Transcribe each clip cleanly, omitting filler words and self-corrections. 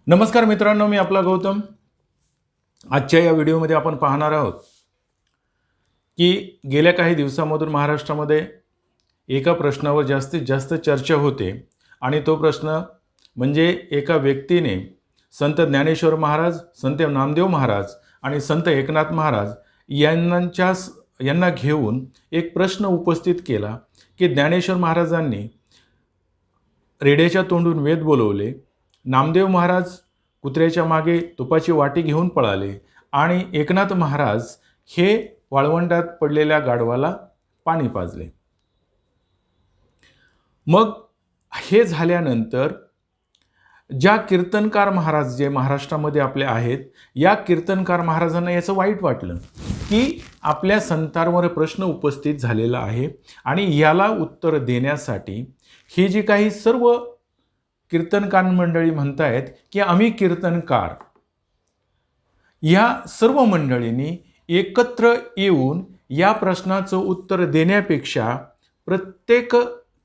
नमस्कार मित्रांनो, मी आपला गौतम। आजच्या या व्हिडिओमध्ये आपण पाहणार आहोत की गेल्या काही दिवसांमधून महाराष्ट्रामध्ये एका प्रश्नावर जास्तीत जास्त चर्चा होते आणि तो प्रश्न म्हणजे एका व्यक्तीने संत ज्ञानेश्वर महाराज, संत नामदेव महाराज आणि संत एकनाथ महाराज यांना घेऊन एक प्रश्न उपस्थित केला की ज्ञानेश्वर महाराजांनी रेड्याच्या तोंडून वेद बोलवले, नामदेव महाराज कुत्र्याच्या मागे तुपाची वाटी घेऊन पळाले आणि एकनाथ महाराज हे वाळवंटात पडलेल्या गाढवाला पाणी पाजले। मग हे झाल्यानंतर ज्या कीर्तनकार महाराज जे महाराष्ट्रामध्ये आपले आहेत, या कीर्तनकार महाराजांना याचं वाईट वाटलं की आपल्या संतांवर प्रश्न उपस्थित झालेला आहे आणि याला उत्तर देण्यासाठी ही जी काही सर्व कीर्तनकार मंडळी म्हणतायत की आम्ही कीर्तनकार, या सर्व मंडळींनी एकत्र येऊन या प्रश्नाचं उत्तर देण्यापेक्षा प्रत्येक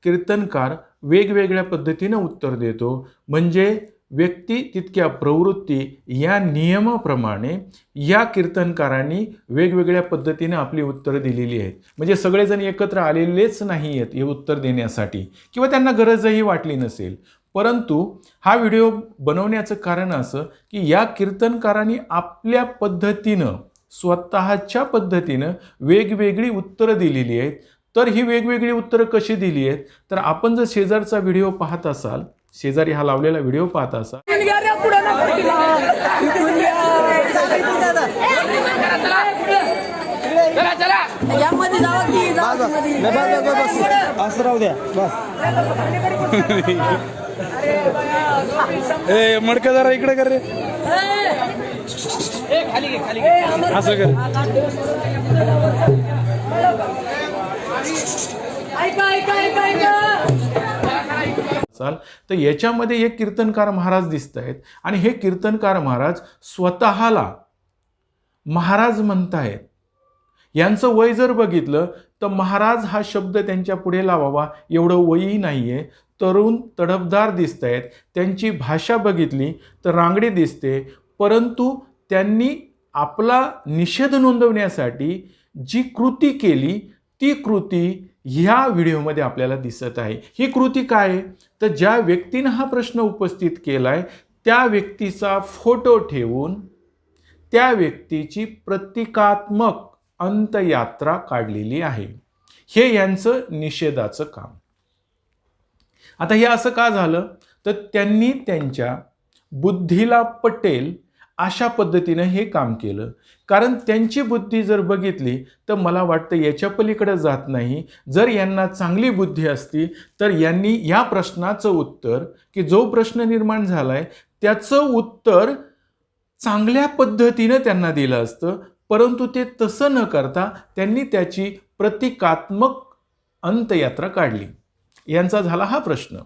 कीर्तनकार वेगवेगळ्या पद्धतीने उत्तर देतो, म्हणजे व्यक्ती तितक्या प्रवृत्ती या नियमाप्रमाणे या कीर्तनकारांनी वेगवेगळ्या पद्धतीने आपली उत्तरं दिलेली आहेत। म्हणजे सगळेजण एकत्र आलेलेच नाही आहेत हे उत्तर देण्यासाठी किंवा त्यांना गरजही वाटली नसेल, परंतु हा व्हिडिओ बनवण्याचं कारण असं की या कीर्तनकारांनी आपल्या पद्धतीनं, स्वतःच्या पद्धतीनं वेगवेगळी उत्तरं दिलेली आहेत। तर ही वेगवेगळी उत्तरं कशी दिली आहेत, तर आपण जर शेजारचा व्हिडिओ पाहत असाल, शेजारी हा लावलेला व्हिडिओ पाहत असाल, ए मडका जरा इकडे कर रे, असं कर। तर याच्यामध्ये एक कीर्तनकार महाराज दिसत आहेत आणि हे कीर्तनकार महाराज स्वतःला महाराज म्हणतायत। यांचं वय जर बघितलं तर महाराज हा शब्द त्यांच्या पुढे लावावा एवढं वयही नाहीये, तरुण तडफदार दिसत आहेत। त्यांची भाषा बघितली तर रांगडी दिसते, परंतु त्यांनी आपला निषेध नोंदवण्यासाठी जी कृती केली ती कृती ह्या व्हिडिओमध्ये आपल्याला दिसत आहे। ही कृती काय आहे, तर ज्या व्यक्तीने हा प्रश्न उपस्थित केलाय त्या व्यक्तीचा फोटो ठेवून त्या व्यक्तीची प्रतिकात्मक अंतयात्रा काढलेली आहे। हे यांचं निषेधाचं काम। आता हे असं का झालं, तर त्यांनी त्यांच्या बुद्धीला पटेल अशा पद्धतीने हे काम केलं, कारण त्यांची बुद्धी जर बघितली तर मला वाटतं याच्या पलीकडे जात नाही। जर यांना चांगली बुद्धी असती तर यांनी या प्रश्नाचं उत्तर, की जो प्रश्न निर्माण झालाय त्याचं उत्तर चांगल्या पद्धतीने त्यांना दिलं असतं, परंतु ते तसं न करता त्यांनी त्याची प्रतिकात्मक अंतयात्रा काढली। यांचा झाला हा प्रश्न।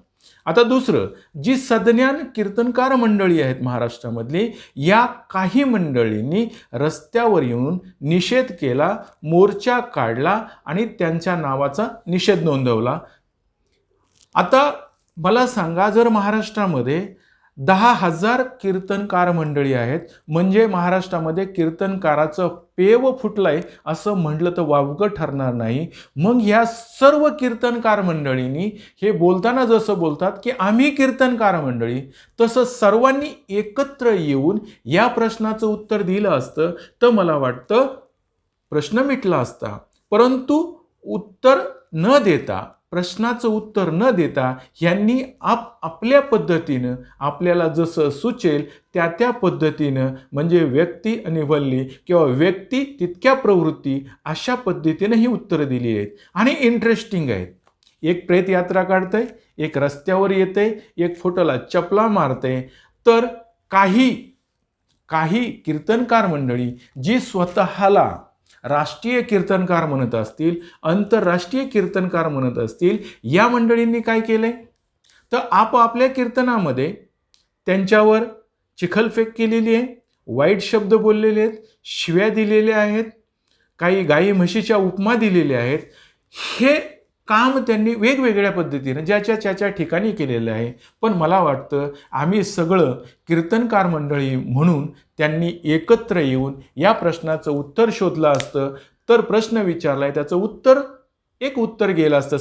आता दुसरं, जी सज्ञान कीर्तनकार मंडळी आहेत महाराष्ट्रामधली, या काही मंडळींनी रस्त्यावर येऊन निषेध केला, मोर्चा काढला आणि त्यांच्या नावाचा निषेध नोंदवला। आता मला सांगा, जर महाराष्ट्रामध्ये 10,000 कीर्तनकार मंडळी आहेत, म्हणजे महाराष्ट्रामध्ये कीर्तनकाराचं पेव फुटलंय असं म्हटलं तर वावगं ठरणार नाही। मग या सर्व कीर्तनकार मंडळींनी हे बोलताना जसं बोलतात की आम्ही कीर्तनकार मंडळी, तसं सर्वांनी एकत्र येऊन या प्रश्नाचं उत्तर दिलं असतं तर मला वाटतं प्रश्न मिटला असता। परंतु उत्तर न देता, प्रश्नाचं उत्तर न देता यांनी आपल्या पद्धतीनं, आपल्याला जसं सुचेल त्या पद्धतीनं, म्हणजे व्यक्ती आणि वल्ली किंवा व्यक्ती तितक्या प्रवृत्ती अशा पद्धतीनं ही उत्तरं दिली आहेत आणि इंटरेस्टिंग आहेत। एक प्रेत यात्रा काढतंय, एक रस्त्यावर येते, एक फोटोला चपला मारते, तर काही कीर्तनकार मंडळी जी स्वतःला राष्ट्रीय कीर्तनकार म्हणत असतील, आंतरराष्ट्रीय कीर्तनकार म्हणत असतील, या मंडळींनी काय केलंय, तर आपापल्या कीर्तनामध्ये त्यांच्यावर चिखलफेक केलेली आहे, वाईट शब्द बोललेले आहेत, शिव्या दिलेल्या आहेत, काही गाई म्हशीच्या उपमा दिलेल्या आहेत। हे काम त्यांनी वेगवेगळ्या पद्धतीनं ज्याच्या ठिकाणी केलेलं आहे. पण मला वाटतं आम्ही सगळं कीर्तनकार मंडळी म्हणून त्यांनी एकत्र येऊन या प्रश्नाचं उत्तर शोधलं असतं तर प्रश्न विचारलाय त्याचं उत्तर एक उत्तर गेलं असतं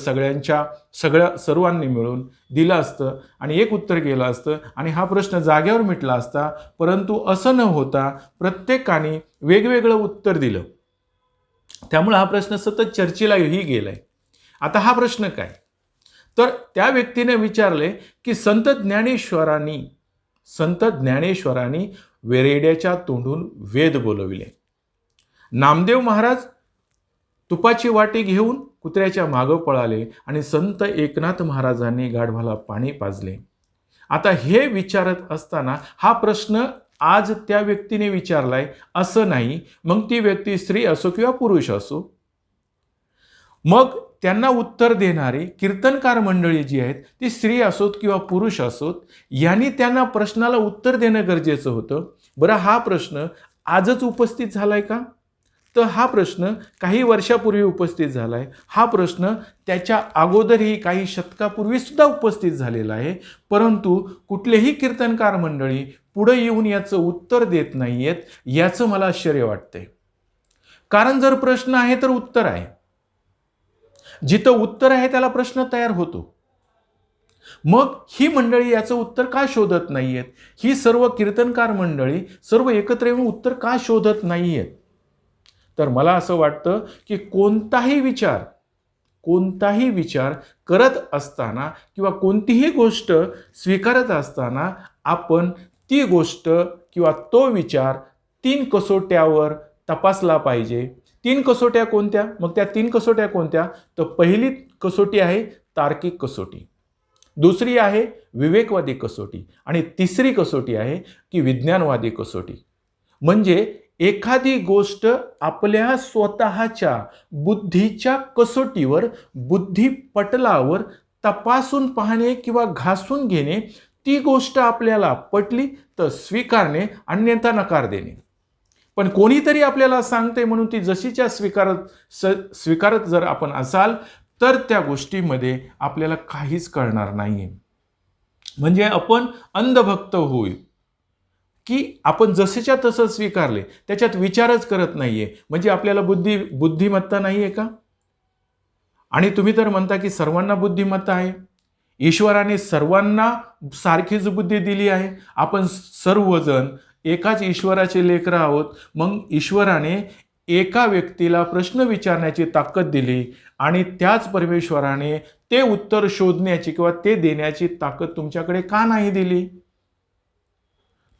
सर्वांनी मिळून दिलं असतं आणि एक उत्तर गेलं असतं आणि हा प्रश्न जागेवर मिटला असता. परंतु असं न होता प्रत्येकाने वेगवेगळं उत्तर दिलं, त्यामुळे हा प्रश्न सतत चर्चेलाही गेलाय. आता हा प्रश्न काय, तर त्या व्यक्तीने विचारले की संत ज्ञानेश्वरांनी वेरेड्याच्या तोंडून वेद बोलविले. नामदेव महाराज तुपाची वाटी घेऊन कुत्र्याच्या मागं पळाले आणि संत एकनाथ महाराजांनी गाढवाला पाणी पाजले. आता हे विचारत असताना हा प्रश्न आज त्या व्यक्तीने विचारलाय असं नाही. मग ती व्यक्ती स्त्री असो किंवा पुरुष असो, मग त्यांना उत्तर देणारी कीर्तनकार मंडळी जी आहेत ती स्त्री असोत किंवा पुरुष असोत, यांनी त्यांना प्रश्नाला उत्तर देणं गरजेचं होतं. बरं, हा प्रश्न आजच उपस्थित झालाय का? तर हा प्रश्न काही वर्षापूर्वी उपस्थित झालाय. हा प्रश्न त्याच्या अगोदरही काही शतकापूर्वी सुद्धा उपस्थित झालेला आहे. परंतु कुठलेही कीर्तनकार मंडळी पुढे येऊन याचं उत्तर देत नाहीयेत, याचं मला आश्चर्य वाटतंय. कारण जर प्रश्न आहे तर उत्तर आहे. जिथं उत्तर आहे त्याला प्रश्न तयार होतो. मग ही मंडळी याचं उत्तर का शोधत नाहीयेत? ही सर्व कीर्तनकार मंडळी सर्व एकत्र येऊन उत्तर का शोधत नाहीयेत? तर मला असं वाटतं की कोणताही विचार करत असताना किंवा कोणतीही गोष्ट स्वीकारत असताना आपण ती गोष्ट किंवा तो विचार 3 कसोट्यावर तपासला पाहिजे. 3 कसोट्या कोणत्या? मग त्या 3 कसोट्या कोणत्या? तर पहिली कसोटी आहे तार्किक कसोटी, दुसरी आहे विवेकवादी कसोटी आणि तिसरी कसोटी आहे की विज्ञानवादी कसोटी. म्हणजे एखादी गोष्ट आपल्या स्वतःच्या बुद्धीच्या कसोटीवर, बुद्धिपटलावर तपासून पाहणे किंवा घासून घेणे. ती गोष्ट आपल्याला पटली तर स्वीकारणे, अन्यथा नकार देणे. पण कोणीतरी आपल्याला सांगते म्हणून ती जशीच्या स्वीकारत जर आपण असाल तर त्या गोष्टीमध्ये आपल्याला काहीच कळणार नाही. म्हणजे आपण अंधभक्त होईल की आपण जसेच्या तसं स्वीकारले, त्याच्यात विचारच करत नाहीये. म्हणजे आपल्याला बुद्धिमत्ता नाहीये का? आणि तुम्ही तर म्हणता की सर्वांना बुद्धिमत्ता आहे. ईश्वराने सर्वांना सारखीच बुद्धी दिली आहे. आपण सर्वजण एकाच ईश्वराचे लेकरं आहोत. मग ईश्वराने एका व्यक्तीला प्रश्न विचारण्याची ताकद दिली आणि त्याच परमेश्वराने ते उत्तर शोधण्याची किंवा ते देण्याची ताकद तुमच्याकडे का नाही दिली?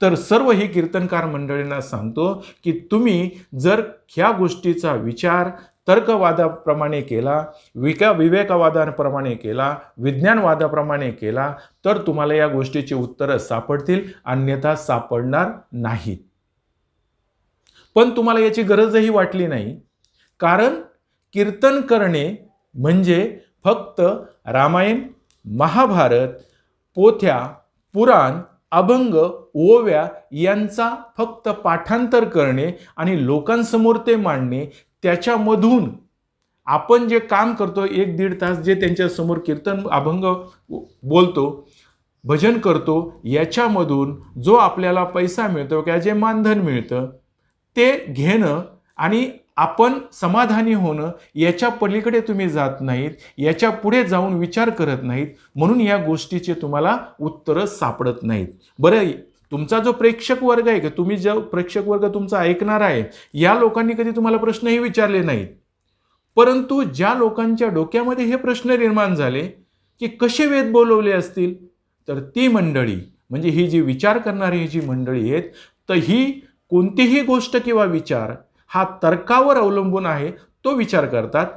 तर सर्व ही कीर्तनकार मंडळींना सांगतो की तुम्ही जर ह्या गोष्टीचा विचार तर्कवादाप्रमाणे केला, विवेकवादाप्रमाणे केला, विज्ञानवादाप्रमाणे केला तर तुम्हाला या गोष्टीची उत्तरं सापडतील, अन्यथा सापडणार नाहीत. पण तुम्हाला याची गरजही वाटली नाही, कारण कीर्तन करणे म्हणजे फक्त रामायण, महाभारत, पोथ्या, पुराण, अभंग, ओव्या यांचा फक्त पाठांतर करणे आणि लोकांसमोर ते मांडणे. त्याच्यामधून आपण जे काम करतो 1-1.5 तास जे त्यांच्यासमोर कीर्तन, अभंग बोलतो, भजन करतो, याच्यामधून जो आपल्याला पैसा मिळतो किंवा जे मानधन मिळतं ते घेणं आणि आपण समाधानी होणं, याच्या पलीकडे तुम्ही जात नाहीत, याच्या पुढे जाऊन विचार करत नाहीत. म्हणून या गोष्टीचे तुम्हाला उत्तरं सापडत नाहीत. बरं, तुमचा जो प्रेक्षक वर्ग आहे, की तुम्ही जो प्रेक्षक वर्ग तुमचा ऐकणार आहे, या लोकांनी कधी तुम्हाला प्रश्नही विचारले नाहीत. परंतु ज्या लोकांच्या डोक्यामध्ये हे प्रश्न निर्माण झाले की कसे वेद बोलवले असतील, तर ती मंडळी म्हणजे ही जी विचार करणारी ही जी मंडळी आहेत, तर ही कोणतीही गोष्ट किंवा विचार हा तर्कावर अवलंबून आहे तो विचार करतात,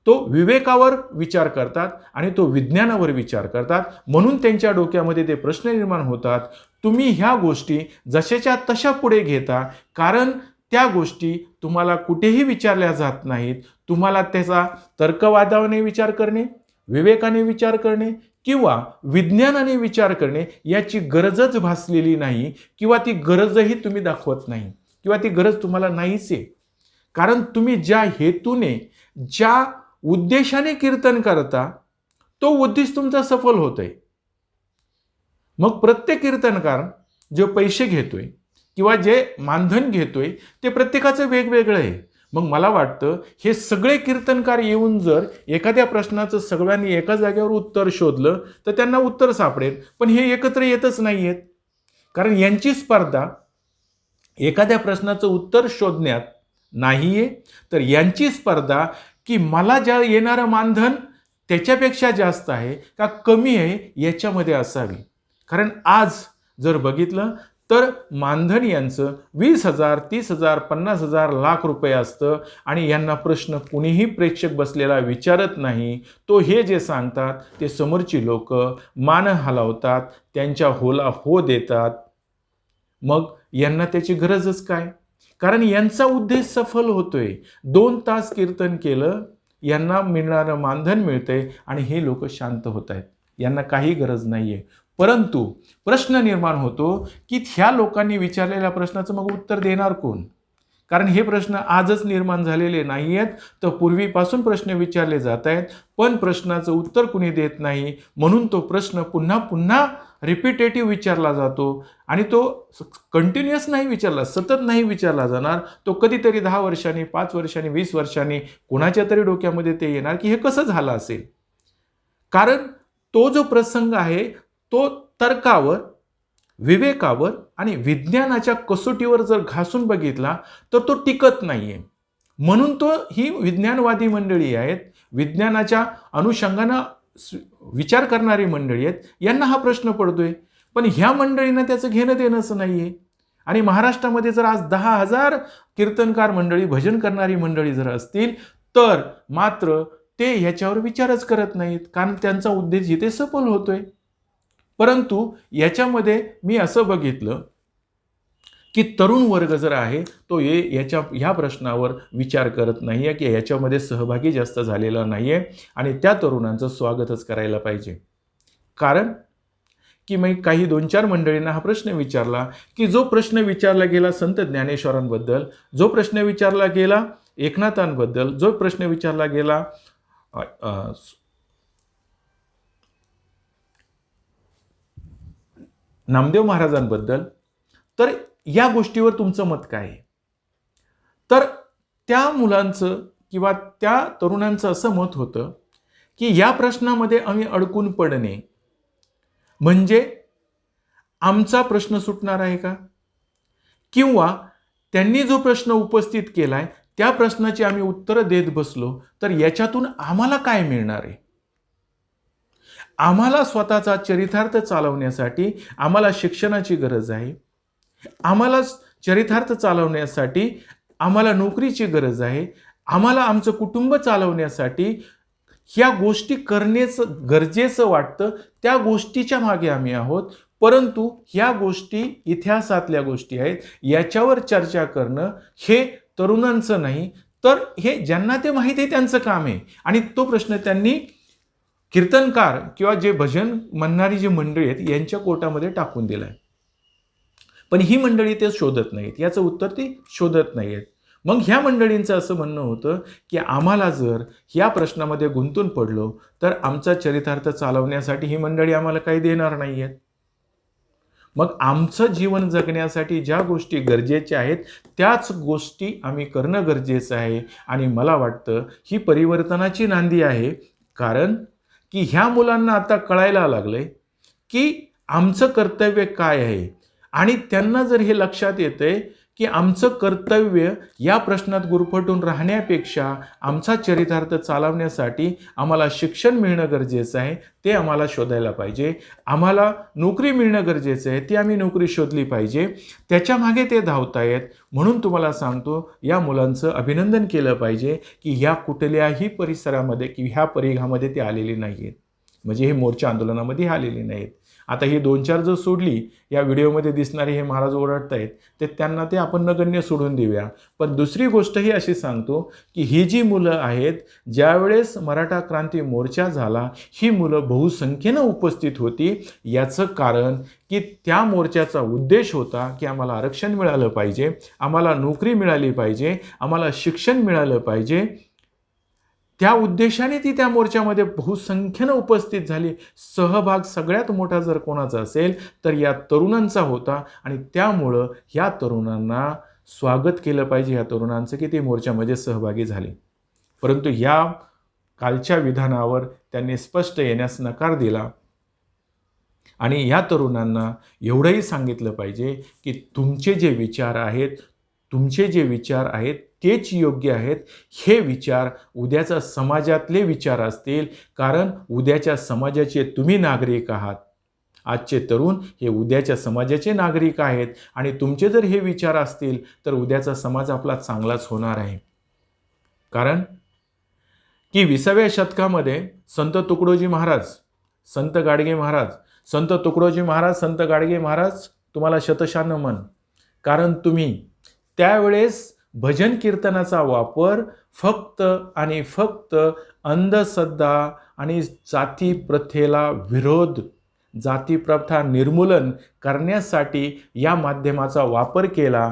तो विवेकावर विचार करतात आणि तो विज्ञानावर विचार करतात. म्हणून त्यांच्या डोक्यामध्ये ते प्रश्न निर्माण होतात. तुम्ही ह्या गोष्टी जशाच्या तशा पुढे घेता, कारण त्या गोष्टी तुम्हाला कुठेही विचारल्या जात नाहीत. तुम्हाला त्याचा तर्कवादाने विचार करणे, विवेकाने विचार करणे किंवा विज्ञानाने विचार करणे याची गरजच भासलेली नाही किंवा ती गरजही तुम्ही दाखवत नाही किंवा ती गरज तुम्हाला नाहीच आहे. कारण तुम्ही ज्या हेतूने, ज्या उद्देशाने कीर्तन करता तो उद्देश तुमचा सफल होतोय. मग प्रत्येक कीर्तनकार जो पैसे घेतोय किंवा जे मानधन घेतोय ते प्रत्येकाचं वेगवेगळं आहे. मग मला वाटतं हे सगळे कीर्तनकार येऊन जर एखाद्या प्रश्नाचं सगळ्यांनी एका जागेवर उत्तर शोधलं तर त्यांना उत्तर सापडेल. पण हे एकत्र येतच नाही आहेत, कारण यांची स्पर्धा एखाद्या प्रश्नाचं उत्तर शोधण्यात नाही आहे, तर यांची स्पर्धा की मला ज्या येणारं मानधन त्याच्यापेक्षा जास्त आहे का कमी आहे याच्यामध्ये असावी. कारण आज जर बघितलं तर मानधन यांचं 20,000, 30,000, 50,000, लाख रुपये असतं आणि यांना प्रश्न कुणीही प्रेक्षक बसलेला विचारत नाही. तो हे जे सांगतात ते समोरची लोक मान हलवतात, त्यांच्या होला हो देतात. मग यांना त्याची गरजच काय, कारण यांचा उद्देश सफल होतोय. 2 तास कीर्तन केलं, यांना मिळणारं मानधन मिळतंय आणि हे लोक शांत होत आहेत, यांना काही गरज नाही आहे. परंतु प्रश्न निर्माण होतो की ह्या लोकांनी विचारलेल्या प्रश्नाचं मग उत्तर देणार कोण, कारण हे प्रश्न आजच निर्माण झालेले नाही आहेत, तर पूर्वीपासून प्रश्न विचारले जात आहेत, पण प्रश्नाचं उत्तर कुणी देत नाही. म्हणून तो प्रश्न पुन्हा पुन्हा रिपिटेटिव्ह विचारला जातो आणि तो कंटिन्युअस नाही विचारला, सतत नाही विचारला जाणार. तो कधीतरी 10 वर्षांनी, 5 वर्षांनी, 20 वर्षांनी कुणाच्या तरी डोक्यामध्ये ते येणार की हे कसं झालं असेल. कारण तो जो प्रसंग आहे तो तर्कावर, विवेकावर आणि विज्ञानाच्या कसोटीवर जर घासून बघितला तर तो टिकत नाही आहे. म्हणून तो ही विज्ञानवादी मंडळी आहेत, विज्ञानाच्या अनुषंगानं विचार करणारी मंडळी आहेत, यांना हा प्रश्न पडतोय. पण ह्या मंडळींना त्याचं घेणं देणंच नाही आहे. आणि महाराष्ट्रामध्ये जर आज 10,000 कीर्तनकार मंडळी, भजन करणारी मंडळी जर असतील तर मात्र ते ह्याच्यावर विचारच करत नाहीत, कारण त्यांचा उद्देश इथे सफल होतोय. परंतु याच्यामध्ये मी असं बघितलं की तरुण वर्ग जर आहे तो ह्या प्रश्नावर विचार करत नाही आहे की याच्यामध्ये सहभागी जास्त झालेला नाही आहे आणि त्या तरुणांचं स्वागतच करायला पाहिजे. कारण की मग काही 2-4 मंडळींना हा प्रश्न विचारला की जो प्रश्न विचारला गेला संत ज्ञानेश्वरांबद्दल, जो प्रश्न विचारला गेला एकनाथांबद्दल, जो प्रश्न विचारला गेला नामदेव महाराजांबद्दल, तर या गोष्टीवर तुमचं मत काय आहे. तर त्या मुलांचं किंवा त्या तरुणांचं असं मत होतं की या प्रश्नामध्ये आम्ही अडकून पडणे म्हणजे आमचा प्रश्न सुटणार आहे का, किंवा त्यांनी जो प्रश्न उपस्थित केलाय त्या प्रश्नाची आम्ही उत्तरं देत बसलो तर याच्यातून आम्हाला काय मिळणार आहे. आम्हाला स्वतःचा चरितार्थ चालवण्यासाठी आम्हाला शिक्षणाची गरज आहे, आम्हाला चरितार्थ चालवण्यासाठी आम्हाला नोकरीची गरज आहे, आम्हाला आमचं कुटुंब चालवण्यासाठी ह्या गोष्टी करण्याचं गरजेचं वाटतं, त्या गोष्टीच्या मागे आम्ही आहोत. परंतु ह्या गोष्टी इतिहासातल्या गोष्टी आहेत, याच्यावर चर्चा करणं हे तरुणांचं नाही, तर हे ज्यांना ते माहिती आहे त्यांचं काम आहे. आणि तो प्रश्न त्यांनी कीर्तनकार किंवा जे भजन म्हणणारी जी मंडळी आहेत यांच्या कोटामध्ये टाकून दिला आहे. पण ही मंडळी ते शोधत नाहीत, याचं उत्तर ती शोधत नाही आहेत. मग ह्या मंडळींचं असं म्हणणं होतं की आम्हाला जर ह्या प्रश्नामध्ये गुंतून पडलो तर आमचा चरितार्थ चालवण्यासाठी ही मंडळी आम्हाला काही देणार नाही आहेत. मग आमचं जीवन जगण्यासाठी ज्या गोष्टी गरजेच्या आहेत त्याच गोष्टी आम्ही करणं गरजेचं आहे. आणि मला वाटतं ही परिवर्तनाची नांदी आहे, कारण की ह्या मुलांना आता कळायला लागलंय की आमचं कर्तव्य काय आहे. आणि त्यांना जर हे लक्षात येतंय की आमचं कर्तव्य या प्रश्नात गुरफटून राहण्यापेक्षा आमचा चरितार्थ चालवण्यासाठी आम्हाला शिक्षण मिळणं गरजेचं आहे, ते आम्हाला शोधायला पाहिजे. आम्हाला नोकरी मिळणं गरजेचं आहे, ती आम्ही नोकरी शोधली पाहिजे. त्याच्या मागे ते धावतायत. म्हणून तुम्हाला सांगतो या मुलांचं अभिनंदन केलं पाहिजे की ह्या कुठल्याही परिसरामध्ये की ह्या परिघामध्ये ते आलेले नाही आहेत, म्हणजे हे मोर्चा आंदोलनामध्ये आलेले नाहीत. आता ही 2-4 जर सोडली, या व्हिडिओमध्ये दिसणारे हे महाराज ओरडत आहेत ते त्यांना ते आपण नगण्य सोडून देऊया. पण दुसरी गोष्ट ही अशी सांगतो की ही जी मुलं आहेत, ज्यावेळेस मराठा क्रांती मोर्चा झाला ही मुलं बहुसंख्येनं उपस्थित होती. याचं कारण की त्या मोर्चाचा उद्देश होता की आम्हाला आरक्षण मिळालं पाहिजे, आम्हाला नोकरी मिळाली पाहिजे, आम्हाला शिक्षण मिळालं पाहिजे. त्या उद्देशाने ती त्या मोर्चामध्ये बहुसंख्येनं उपस्थित झाली. सहभाग सगळ्यात मोठा जर कोणाचा असेल तर या तरुणांचा होता आणि त्यामुळं या तरुणांना स्वागत केलं पाहिजे, या तरुणांचं, की ते मोर्चामध्ये सहभागी झाले. परंतु या कालच्या विधानावर त्यांनी स्पष्ट येण्यास नकार दिला आणि या तरुणांना एवढंही सांगितलं पाहिजे की तुमचे जे विचार आहेत तेच योग्य आहेत. हे विचार उद्याच्या समाजातले विचार असतील, कारण उद्याच्या समाजाचे तुम्ही नागरिक आहात. आजचे तरुण हे उद्याच्या समाजाचे नागरिक आहेत आणि तुमचे जर हे विचार असतील तर उद्याचा समाज आपला चांगलाच होणार आहे. कारण की 20व्या शतकामध्ये संत तुकडोजी महाराज, संत गाडगे महाराज, संत तुकडोजी महाराज, संत गाडगे महाराज तुम्हाला शतशः नमन. कारण तुम्ही त्यावेळेस भजन कीर्तनाचा वापर फक्त आणि फक्त अंधश्रद्धा आणि जाती प्रथेला विरोध, जाती प्रथा निर्मूलन करण्यासाठी या माध्यमाचा वापर केला.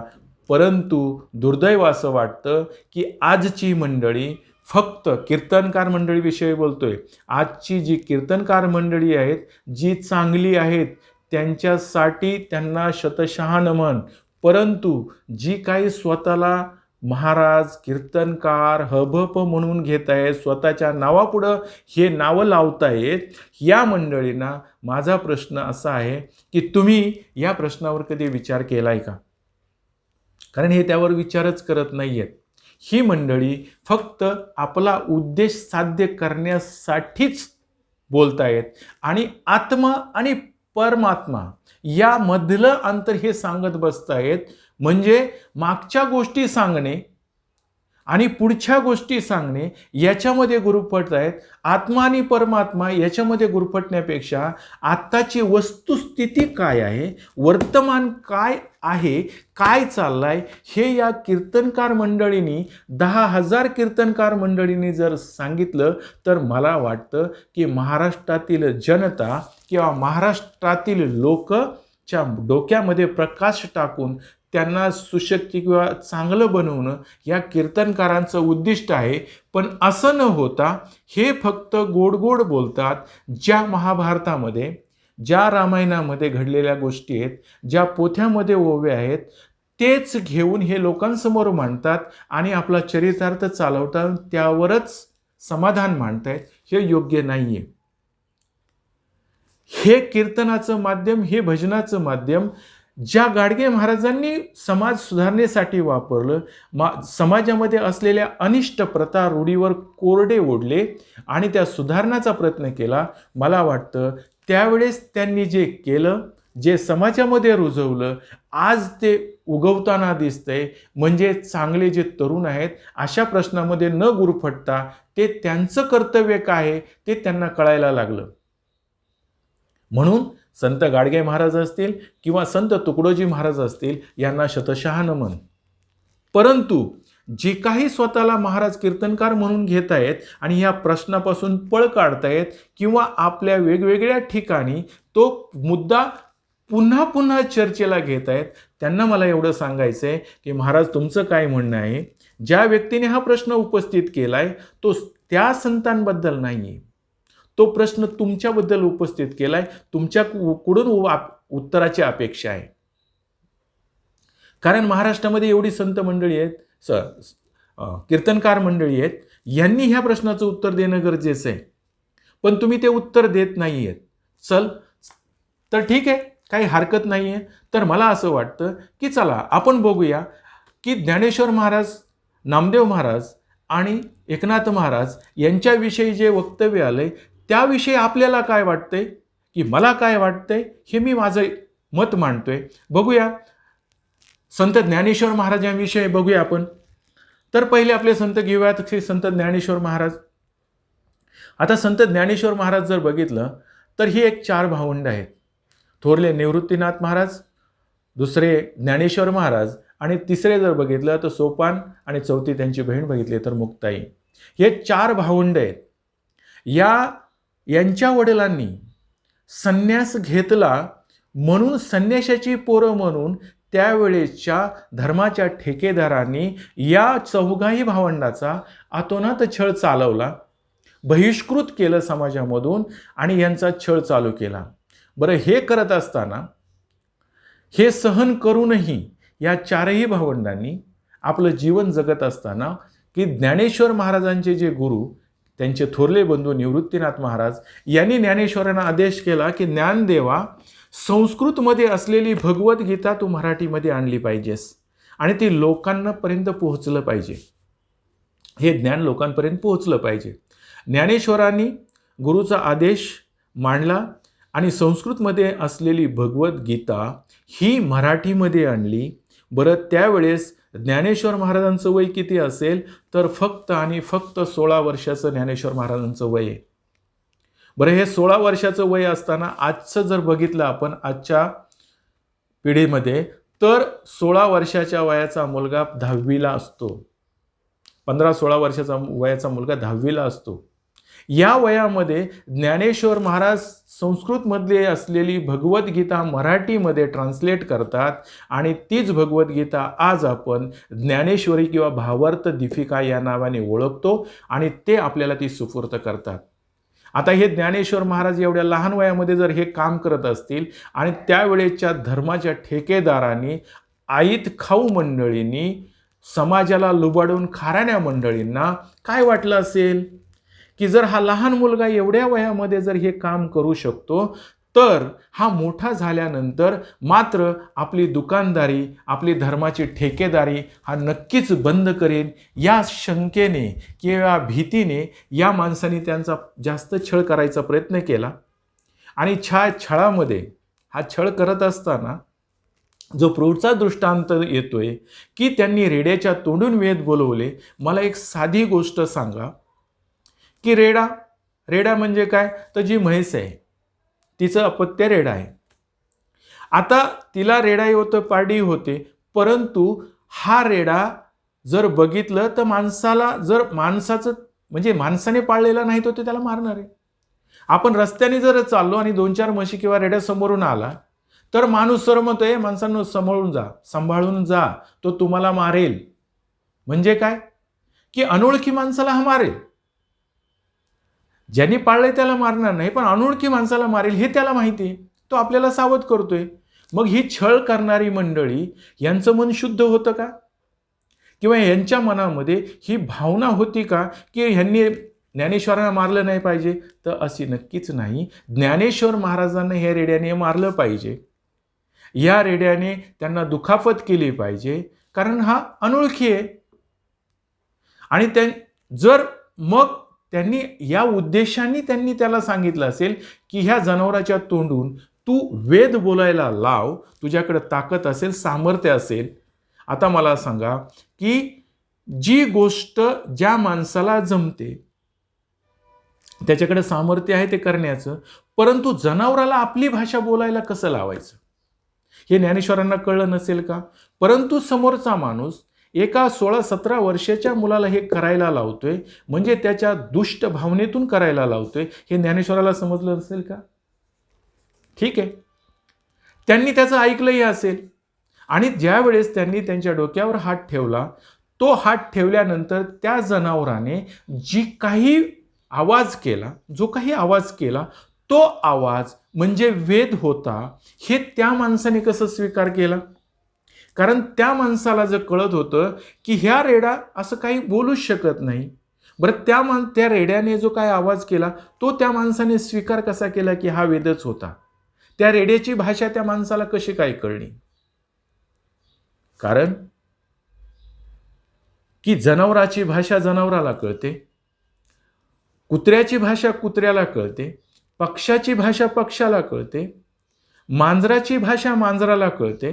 परंतु दुर्दैव असं वाटतं की आजची मंडळी, फक्त कीर्तनकार मंडळीविषयी बोलतोय, आजची जी कीर्तनकार मंडळी आहेत, जी चांगली आहेत, त्यांच्यासाठी त्यांना शतशः नमन. परंतु जी काही स्वतःला महाराज, कीर्तनकार, हबप म्हणून घेत आहेत, स्वतःच्या नावापुढं हे नावं लावतायत, या मंडळींना माझा प्रश्न असा आहे की तुम्ही या प्रश्नावर कधी विचार केलाय का? कारण हे त्यावर विचारच करत नाही आहेत. ही मंडळी फक्त आपला उद्देश साध्य करण्यासाठीच बोलतायत आणि आत्मा आणि परमात्मा यामधलं अंतर हे सांगत बसतायत. म्हणजे मागच्या गोष्टी सांगणे आणि पुढच्या गोष्टी सांगणे याच्यामध्ये गुरफटत आहेत. आत्मा आणि परमात्मा याच्यामध्ये गुरफटण्यापेक्षा आत्ताची वस्तुस्थिती काय आहे, वर्तमान काय आहे, काय चाललंय, हे या कीर्तनकार मंडळींनी 10,000 कीर्तनकार मंडळींनी जर सांगितलं तर मला वाटतं की महाराष्ट्रातील जनता किंवा महाराष्ट्रातील लोकच्या डोक्यामध्ये प्रकाश टाकून त्यांना सुशक्त किंवा चांगलं बनवणं या कीर्तनकारांचं उद्दिष्ट आहे. पण असं न होता हे फक्त गोड गोड बोलतात. ज्या महाभारतामध्ये, ज्या रामायणामध्ये घडलेल्या गोष्टी आहेत, ज्या पोथ्यामध्ये ओव्या आहेत, तेच घेऊन हे लोकांसमोर मांडतात आणि आपला चरितार्थ चालवतात, त्यावरच समाधान मांडतायत. हे योग्य नाही आहे. हे कीर्तनाचं माध्यम, हे भजनाचं माध्यम ज्या गाडगे महाराजांनी समाज सुधारण्यासाठी वापरलं, समाजामध्ये असलेल्या अनिष्ट प्रथा रूढीवर कोरडे ओढले आणि त्या सुधारण्याचा प्रयत्न केला. मला वाटतं त्यावेळेस त्यांनी जे केलं, जे समाजामध्ये रुजवलं, आज ते उगवताना दिसतंय. म्हणजे चांगले जे तरुण आहेत अशा प्रश्नामध्ये न गुरफटता ते त्यांचं कर्तव्य काय आहे ते त्यांना कळायला लागलं. म्हणून संत गाडगे महाराज असतील किंवा संत तुकडोजी महाराज असतील, यांना शतशः नमन. परंतु जे काही स्वतःला महाराज कीर्तनकार म्हणून घेत आहेत आणि या प्रश्नापासून पळ काढतायत किंवा आपल्या वेगवेगळ्या ठिकाणी तो मुद्दा पुन्हा पुन्हा चर्चेला घेत आहेत, त्यांना मला एवढं सांगायचं आहे की महाराज तुमचं काय म्हणणं आहे? ज्या व्यक्तीने हा प्रश्न उपस्थित केलाय तो त्या संतांबद्दल नाही आहे, तो प्रश्न तुमच्याबद्दल उपस्थित केलाय. तुमच्याकडून उत्तराची अपेक्षा आहे. कारण महाराष्ट्रामध्ये एवढी संत मंडळी आहेत, कीर्तनकार मंडळी आहेत, यांनी ह्या प्रश्नाचं उत्तर देणं गरजेचं आहे. पण तुम्ही ते उत्तर देत नाही आहेत. चल तर ठीक आहे, काही हरकत नाही आहे. तर मला असं वाटतं की चला आपण बघूया की ज्ञानेश्वर महाराज, नामदेव महाराज आणि एकनाथ महाराज यांच्याविषयी जे वक्तव्य आलंय त्याविषयी आपल्याला काय वाटतंय, की मला काय वाटतंय, हे मी माझं मत मांडतोय. बघूया संत ज्ञानेश्वर महाराजांविषयी बघूया आपण. तर पहिले आपले संत घेऊयात संत ज्ञानेश्वर महाराज. आता संत ज्ञानेश्वर महाराज जर बघितलं तर ही एक 4 भावंड आहेत. थोरले निवृत्तीनाथ महाराज, दुसरे ज्ञानेश्वर महाराज आणि तिसरे जर बघितलं तर सोपान आणि चौथी त्यांची बहीण बघितली तर मुक्ताई. हे 4 भावंड आहेत. यांच्या वडिलांनी संन्यास घेतला म्हणून संन्याशाची पोरं म्हणून त्यावेळेच्या धर्माच्या ठेकेदारांनी या चौघाही भावंडाचा अतोनात छळ चालवला, बहिष्कृत केलं समाजामधून आणि यांचा छळ चालू केला. बरं, हे करत असताना, हे सहन करूनही या चारही भावंडांनी आपलं जीवन जगत असताना की ज्ञानेश्वर महाराजांचे जे गुरु, त्यांचे थोरले बंधू निवृत्तीनाथ महाराज यांनी ज्ञानेश्वरांना आदेश केला की ज्ञानदेवा, संस्कृतमध्ये असलेली भगवद्गीता तू मराठीमध्ये आणली पाहिजेस आणि ती लोकांपर्यंत पोहोचलं पाहिजे. हे ज्ञान लोकांपर्यंत पोहोचलं पाहिजे. ज्ञानेश्वरांनी गुरुचा आदेश मांडला आणि संस्कृतमध्ये असलेली भगवद्गीता ही मराठीमध्ये आणली. बरं, त्यावेळेस ज्ञानेश्वर महाराजांचं वय किती असेल तर फक्त आणि फक्त 16 वर्षाचं ज्ञानेश्वर महाराजांचं वय आहे. बरं, हे 16 वर्षाचं वय असताना आजचं जर बघितलं आपण आजच्या पिढीमध्ये, तर 16 वर्षाच्या वयाचा मुलगा 10वीला असतो. 15-16 वर्षाचा वयाचा मुलगा 10वीला असतो. या वयामध्ये ज्ञानेश्वर महाराज संस्कृतमध्ये असलेली भगवद्गीता मराठीमध्ये ट्रान्सलेट करतात आणि तीच भगवद्गीता आज आपण ज्ञानेश्वरी किंवा भावार्थ दीपिका या नावाने ओळखतो आणि ते आपल्याला ती सुपूर्द करतात. आता हे ज्ञानेश्वर महाराज एवढ्या लहान वयामध्ये जर हे काम करत असतील आणि त्यावेळेच्या धर्माच्या ठेकेदारांनी, आईत खाऊ मंडळींनी, समाजाला लुबाडून खाणाऱ्या मंडळींना काय वाटलं असेल की जर हा लहान मुलगा एवढ्या वयामध्ये जर हे काम करू शकतो, तर हा मोठा झाल्यानंतर मात्र आपली दुकानदारी, आपली धर्माची ठेकेदारी हा नक्कीच बंद करेल. या शंकेने किंवा भीतीने या माणसाने त्यांचा जास्त छळ करायचा प्रयत्न केला आणि छळामध्ये हा छळ करत असताना जो पुढचा दृष्टांत येतोय की त्यांनी रेड्याच्या तोंडून वेद बोलवले. मला एक साधी गोष्ट सांगा की रेडा म्हणजे काय, तर जी म्हैस आहे तिचं अपत्य रेडा आहे. आता तिला रेडाही होतं, पारडी होते, परंतु हा रेडा जर बघितलं तर माणसाला, जर माणसाचं म्हणजे माणसाने पाळलेला नाही तो ते त्याला मारणार आहे. आपण रस्त्याने जर चाललो आणि 2-4 म्हशी किंवा रेड्या समोरून आला तर माणूस सरमतोय, माणसांनो सांभाळून जा, तो तुम्हाला मारेल. म्हणजे काय की अनोळखी माणसाला हा मारेल. ज्यांनी पाळलंय त्याला मारणार नाही, पण अनोळखी माणसाला मारेल हे त्याला माहिती आहे. तो आपल्याला सावध करतोय. मग ही छळ करणारी मंडळी यांचं मन शुद्ध होतं का? किंवा यांच्या मनामध्ये ही भावना होती का की ह्यांनी ज्ञानेश्वरांना मारलं नाही पाहिजे? तर अशी नक्कीच नाही. ज्ञानेश्वर महाराजांना ह्या रेड्याने मारलं पाहिजे. या रेड्याने त्यांना दुखापत केली पाहिजे, कारण हा अनोळखी आहे. आणि जर मग त्यांनी या उद्देशाने त्यांनी त्याला सांगितलं असेल की ह्या जनावराच्या तोंडून तू वेद बोलायला लाव, तुझ्याकडे ताकद असेल, सामर्थ्य असेल. आता मला सांगा की जी गोष्ट ज्या माणसाला जमते त्याच्याकडे सामर्थ्य आहे ते करण्याचं, परंतु जनावराला आपली भाषा बोलायला कसं लावायचं हे ज्ञानेश्वरांना कळलं नसेल का? परंतु समोरचा माणूस एका 16-17 वर्षाच्या मुलाला हे करायला लावतोय, म्हणजे त्याच्या दुष्ट भावनेतून करायला लावतोय, हे ज्ञानेश्वराला समजलं नसेल का? ठीक आहे, त्यांनी त्याचं ऐकलंही असेल. आणि ज्या वेळेस त्यांनी त्यांच्या डोक्यावर हात ठेवला, तो हात ठेवल्यानंतर त्या जनावराने जो काही आवाज केला तो आवाज म्हणजे वेद होता. हे त्या माणसाने कसं स्वीकार केला? कारण त्या माणसाला जर कळत होतं की ह्या रेडा असं काही बोलूच शकत नाही. बरं, त्या रेड्याने जो काय आवाज केला तो त्या माणसाने स्वीकार कसा केला की हा वेदच होता? त्या रेड्याची भाषा त्या माणसाला कशी काय कळली? कारण की जनावराची भाषा जनावराला कळते, कुत्र्याची भाषा कुत्र्याला कळते, पक्षाची भाषा पक्षाला कळते, मांजराची भाषा मांजराला कळते,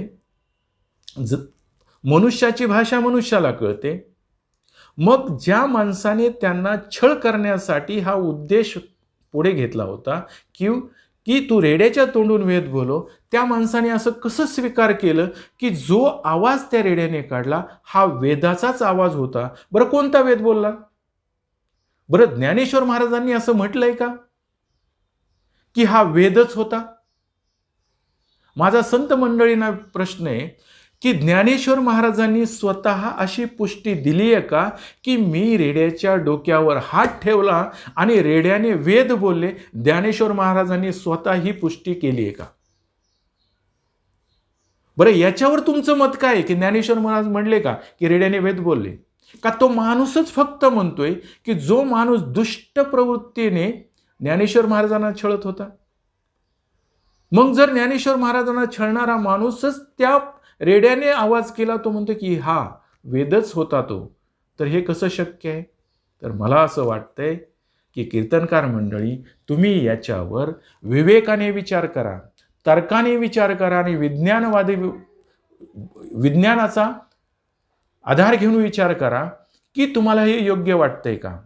मनुष्याची भाषा मनुष्याला कळते. मग ज्या माणसाने त्यांना छळ करण्यासाठी हा उद्देश पुढे घेतला होता की तू रेड्याच्या तोंडून वेद बोलो, त्या माणसाने असं कसं स्वीकार केलं की जो आवाज त्या रेड्याने काढला हा वेदाचाच आवाज होता? बरं, कोणता वेद बोलला? बरं, ज्ञानेश्वर महाराजांनी असं म्हटलंय का की हा वेदच होता? माझा संत मंडळींना प्रश्न आहे की ज्ञानेश्वर महाराजांनी स्वतः अशी पुष्टी दिली आहे का की मी रेड्याच्या डोक्यावर हात ठेवला आणि रेड्याने वेद बोलले? ज्ञानेश्वर महाराजांनी स्वतः ही पुष्टी केली आहे का? बरं, याच्यावर तुमचं मत काय आहे की ज्ञानेश्वर महाराज म्हणले का की रेड्याने वेद बोलले? का तो माणूसच फक्त म्हणतोय की जो माणूस दुष्ट प्रवृत्तीने ज्ञानेश्वर महाराजांना छळत होता? मग जर ज्ञानेश्वर महाराजांना छळणारा माणूसच त्या रेड्याने आवाज केला, तो म्हणतो की हा वेदच होता तो, तर हे कसं शक्य आहे? तर मला असं वाटतंय की कीर्तनकार मंडळी, तुम्ही याच्यावर विवेकाने विचार करा, तर्काने विचार करा आणि विज्ञानाचा आधार घेऊन विचार करा की तुम्हाला हे योग्य वाटतंय का?